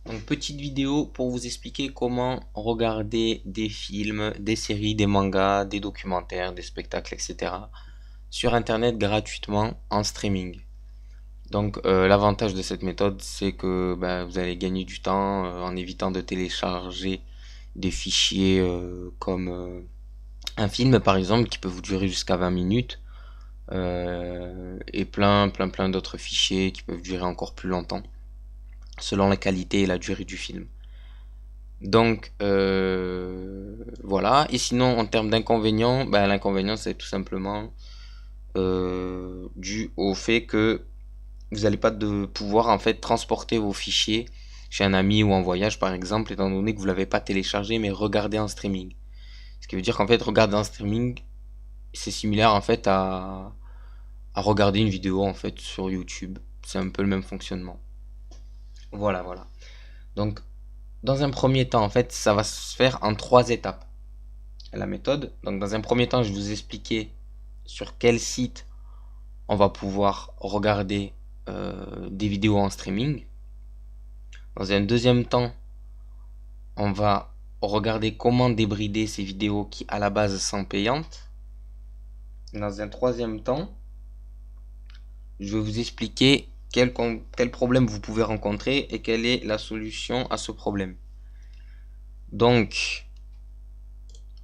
Donc, petite vidéo pour vous expliquer comment regarder des films, des séries, des mangas, des documentaires, des spectacles, etc. sur Internet gratuitement en streaming. Donc, l'avantage de cette méthode, c'est que vous allez gagner du temps en évitant de télécharger des fichiers comme un film, par exemple, qui peut vous durer jusqu'à 20 minutes, et plein d'autres fichiers qui peuvent durer encore plus longtemps, selon la qualité et la durée du film. Donc voilà. Et sinon, en termes d'inconvénients, l'inconvénient c'est tout simplement dû au fait que vous n'allez pas de pouvoir en fait transporter vos fichiers chez un ami ou en voyage par exemple, étant donné que vous l'avez pas téléchargé mais regardé en streaming. Ce qui veut dire qu'en fait regarder en streaming c'est similaire en fait à regarder une vidéo en fait sur YouTube. C'est un peu le même fonctionnement. Voilà. Donc dans un premier temps en fait ça va se faire en trois étapes. La méthode. Donc dans un premier temps, je vais vous expliquer sur quel site on va pouvoir regarder des vidéos en streaming. Dans un deuxième temps, on va regarder comment débrider ces vidéos qui à la base sont payantes. Dans un troisième temps, je vais vous expliquer quel problème vous pouvez rencontrer et quelle est la solution à ce problème. Donc,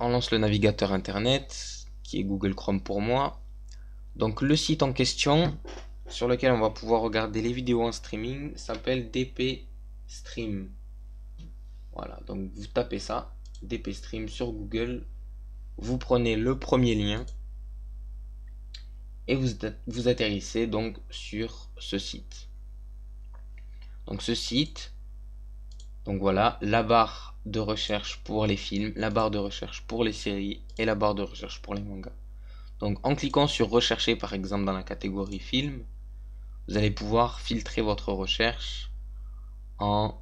on lance le navigateur internet, qui est Google Chrome pour moi. Donc le site en question sur lequel on va pouvoir regarder les vidéos en streaming s'appelle DP Stream. Voilà, donc vous tapez ça, DP Stream sur Google, vous prenez le premier lien et vous atterrissez donc sur ce site. Donc ce site, donc voilà, la barre de recherche pour les films, la barre de recherche pour les séries et la barre de recherche pour les mangas. Donc en cliquant sur rechercher par exemple dans la catégorie film, vous allez pouvoir filtrer votre recherche en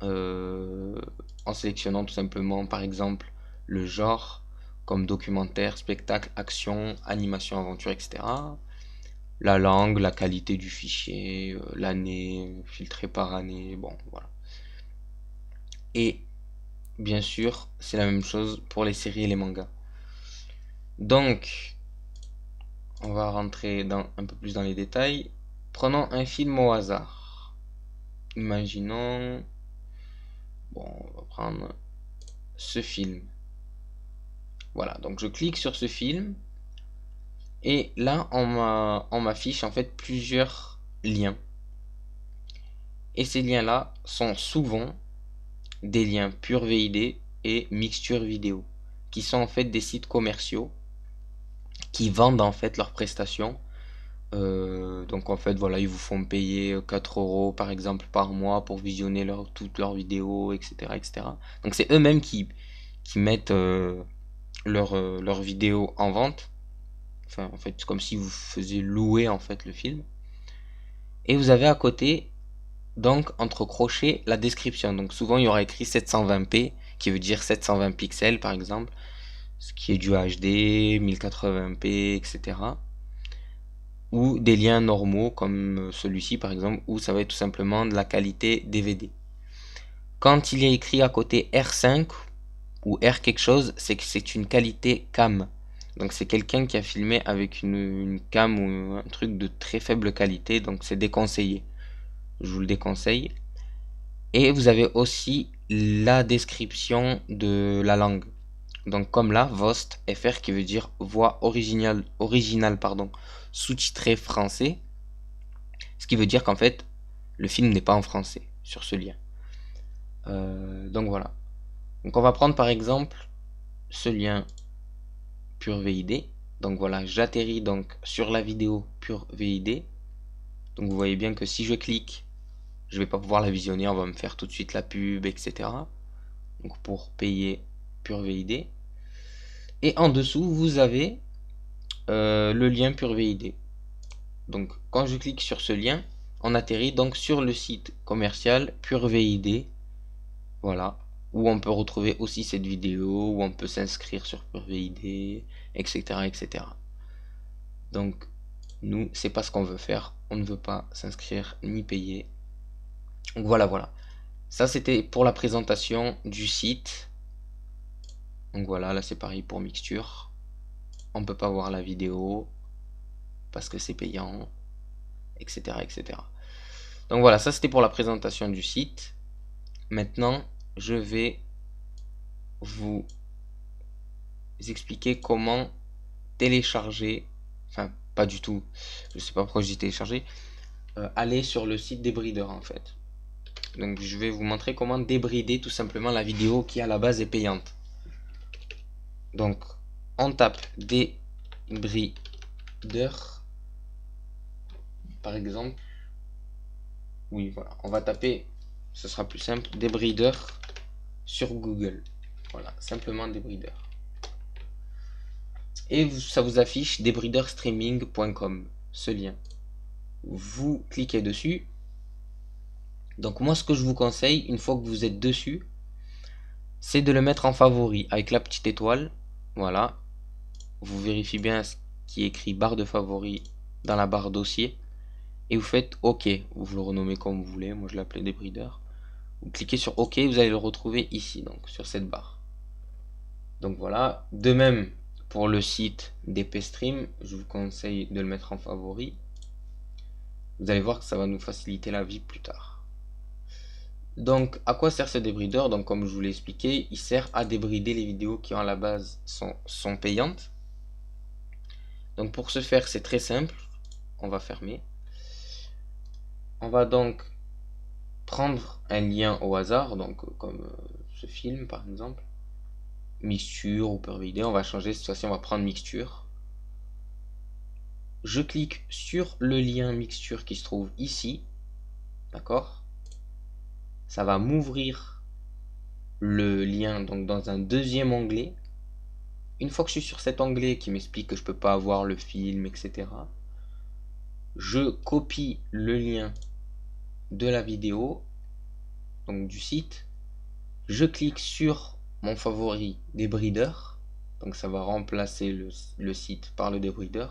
sélectionnant tout simplement par exemple le genre comme documentaire, spectacle, action, animation, aventure, etc. La langue, la qualité du fichier, l'année, filtré par année, bon voilà. Et bien sûr, c'est la même chose pour les séries et les mangas. Donc, on va rentrer un peu plus dans les détails. Prenons un film au hasard. Imaginons, bon, on va prendre ce film. Voilà, donc je clique sur ce film et là on m'affiche en fait plusieurs liens. Et ces liens-là sont souvent des liens pur VID et mixture vidéo, qui sont en fait des sites commerciaux qui vendent en fait leurs prestations. Donc en fait voilà, ils vous font payer 4 € par exemple par mois pour visionner toutes leurs vidéos, etc. Donc c'est eux-mêmes qui mettent leurs vidéos en vente. Enfin, en fait, c'est comme si vous faisiez louer en fait le film. Et vous avez à côté, donc, entre crochets, la description. Donc, souvent, il y aura écrit 720p, qui veut dire 720 pixels, par exemple, ce qui est du HD, 1080p, etc. Ou des liens normaux, comme celui-ci, par exemple, où ça va être tout simplement de la qualité DVD. Quand il y a écrit à côté R5 ou R quelque chose, c'est que c'est une qualité cam. Donc c'est quelqu'un qui a filmé avec une cam ou un truc de très faible qualité, donc c'est déconseillé. Je vous le déconseille. Et vous avez aussi la description de la langue. Donc comme là, VOST FR qui veut dire voix originale pardon, sous-titré français. Ce qui veut dire qu'en fait, le film n'est pas en français sur ce lien. Donc voilà. Donc on va prendre par exemple ce lien pur VID. Donc voilà, j'atterris donc sur la vidéo pur VID. Donc vous voyez bien que si je clique, je vais pas pouvoir la visionner, on va me faire tout de suite la pub, etc. Donc pour payer pur VID. Et en dessous, vous avez le lien pur VID. Donc quand je clique sur ce lien, on atterrit donc sur le site commercial pur VID. Voilà. Où on peut retrouver aussi cette vidéo, où on peut s'inscrire sur pur VID, etc. Donc nous, c'est pas ce qu'on veut faire. On ne veut pas s'inscrire ni payer. Donc voilà. Ça, c'était pour la présentation du site. Donc voilà, là c'est pareil pour Mixture. On peut pas voir la vidéo parce que c'est payant, etc., etc. Donc voilà, ça c'était pour la présentation du site. Maintenant, je vais vous expliquer comment télécharger, enfin pas du tout, je sais pas pourquoi je dis télécharger, aller sur le site Débridder en fait. Donc je vais vous montrer comment débrider tout simplement la vidéo qui à la base est payante. Donc on tape Débridder par exemple. Oui voilà, on va taper, ce sera plus simple, Débridder sur Google. Voilà, simplement Débridder. Et ça vous affiche débridderstreaming.com, ce lien. Vous cliquez dessus. Donc moi ce que je vous conseille, une fois que vous êtes dessus, c'est de le mettre en favori avec la petite étoile. Voilà. Vous vérifiez bien ce qui est écrit barre de favoris dans la barre dossier. Et vous faites OK. Vous le renommez comme vous voulez. Moi je l'appelais Débridder. Vous cliquez sur OK, vous allez le retrouver ici, donc sur cette barre. Donc voilà. De même pour le site DPStream, je vous conseille de le mettre en favori. Vous allez voir que ça va nous faciliter la vie plus tard. Donc à quoi sert ce débrideur? Donc comme je vous l'ai expliqué, il sert à débrider les vidéos qui à la base sont payantes. Donc pour ce faire, c'est très simple. On va fermer. On va donc prendre un lien au hasard, donc comme ce film par exemple. Mixture ou Pure Vidéo, on va changer, cette fois-ci on va prendre Mixture. Je clique sur le lien Mixture qui se trouve ici. D'accord? Ça va m'ouvrir le lien donc dans un deuxième onglet. Une fois que je suis sur cet onglet qui m'explique que je peux pas avoir le film, etc., je copie le lien de la vidéo, donc du site. Je clique sur mon favori Débridder, donc ça va remplacer le site par le Débridder.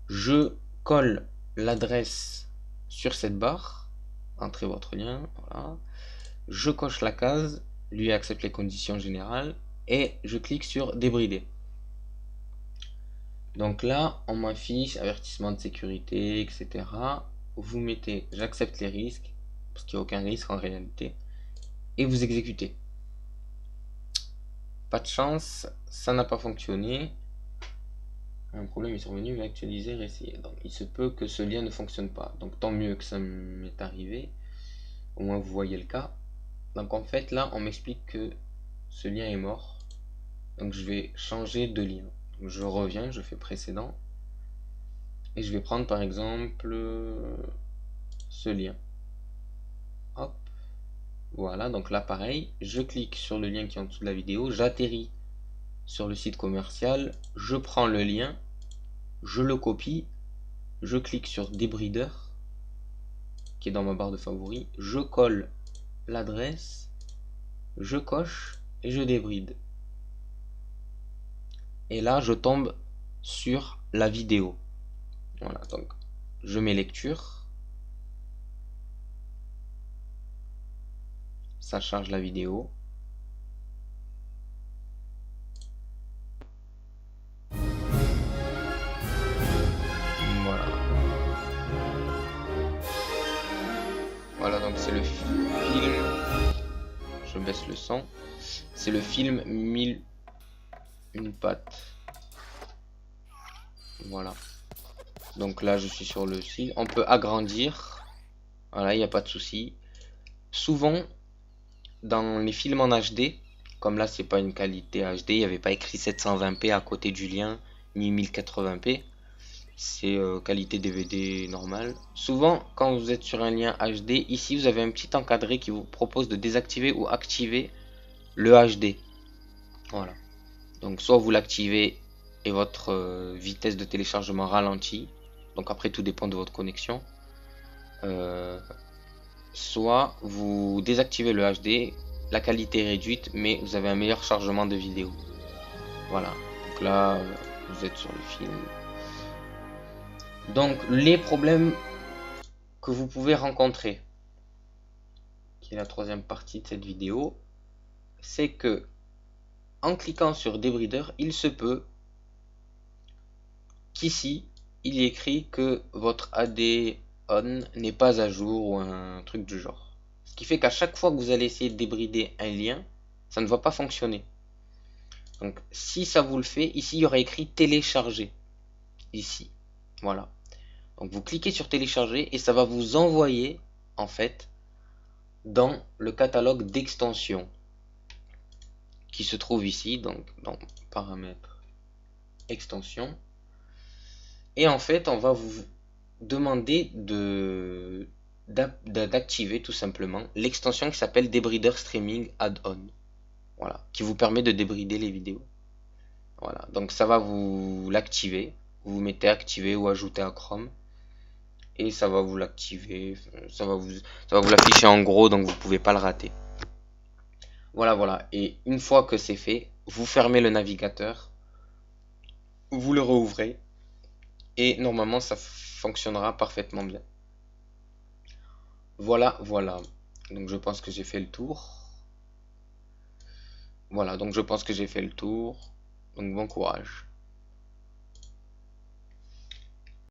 Je colle l'adresse sur cette barre, entrez votre lien, voilà. Je coche la case, lui accepte les conditions générales et je clique sur débrider. Donc là, on m'affiche avertissement de sécurité, etc. Vous mettez j'accepte les risques, parce qu'il n'y a aucun risque en réalité, et vous exécutez. Pas de chance, ça n'a pas fonctionné. Un problème est survenu, mais actualiser, réessayer. Donc il se peut que ce lien ne fonctionne pas. Donc tant mieux que ça m'est arrivé. Au moins vous voyez le cas. Donc en fait là, on m'explique que ce lien est mort. Donc je vais changer de lien. Donc, je reviens, je fais précédent. Et je vais prendre par exemple ce lien. Hop. Voilà, donc là pareil, je clique sur le lien qui est en dessous de la vidéo, j'atterris sur le site commercial, je prends le lien, je le copie, je clique sur Débridder, qui est dans ma barre de favoris, je colle l'adresse, je coche et je débride. Et là, je tombe sur la vidéo. Voilà, donc je mets lecture. Ça charge la vidéo. Voilà. Voilà, donc c'est le film. Je baisse le son. C'est le film 1000 une patte. Voilà. Donc là, je suis sur le site. On peut agrandir. Voilà, il n'y a pas de souci. Souvent, dans les films en HD, comme là, c'est pas une qualité HD, il n'y avait pas écrit 720p à côté du lien, ni 1080p. C'est qualité DVD normale. Souvent, quand vous êtes sur un lien HD, ici, vous avez un petit encadré qui vous propose de désactiver ou activer le HD. Voilà. Donc, soit vous l'activez et votre vitesse de téléchargement ralentit. Donc après tout dépend de votre connexion. Soit vous désactivez le HD, la qualité est réduite, mais vous avez un meilleur chargement de vidéo. Voilà. Donc là, vous êtes sur le film. Donc les problèmes que vous pouvez rencontrer. qui est la troisième partie de cette vidéo, c'est que en cliquant sur débrideur, il se peut qu'ici il y ait écrit que votre add-on n'est pas à jour ou un truc du genre. Ce qui fait qu'à chaque fois que vous allez essayer de débrider un lien, ça ne va pas fonctionner. Donc si ça vous le fait, ici il y aura écrit télécharger. Ici. Voilà. Donc vous cliquez sur télécharger et ça va vous envoyer en fait dans le catalogue d'extensions qui se trouve ici, donc dans paramètres extensions. Et en fait, on va vous demander d'activer tout simplement l'extension qui s'appelle Debrider Streaming Add-on. Voilà, qui vous permet de débrider les vidéos. Voilà, donc ça va vous l'activer. Vous mettez activer ou ajouter à Chrome. Et ça va vous l'activer. Ça va vous l'afficher en gros, donc vous pouvez pas le rater. Voilà, voilà. Et une fois que c'est fait, vous fermez le navigateur. Vous le rouvrez. Et normalement, ça fonctionnera parfaitement bien. Voilà, voilà. Donc je pense que j'ai fait le tour. Voilà, donc je pense que j'ai fait le tour. Donc bon courage.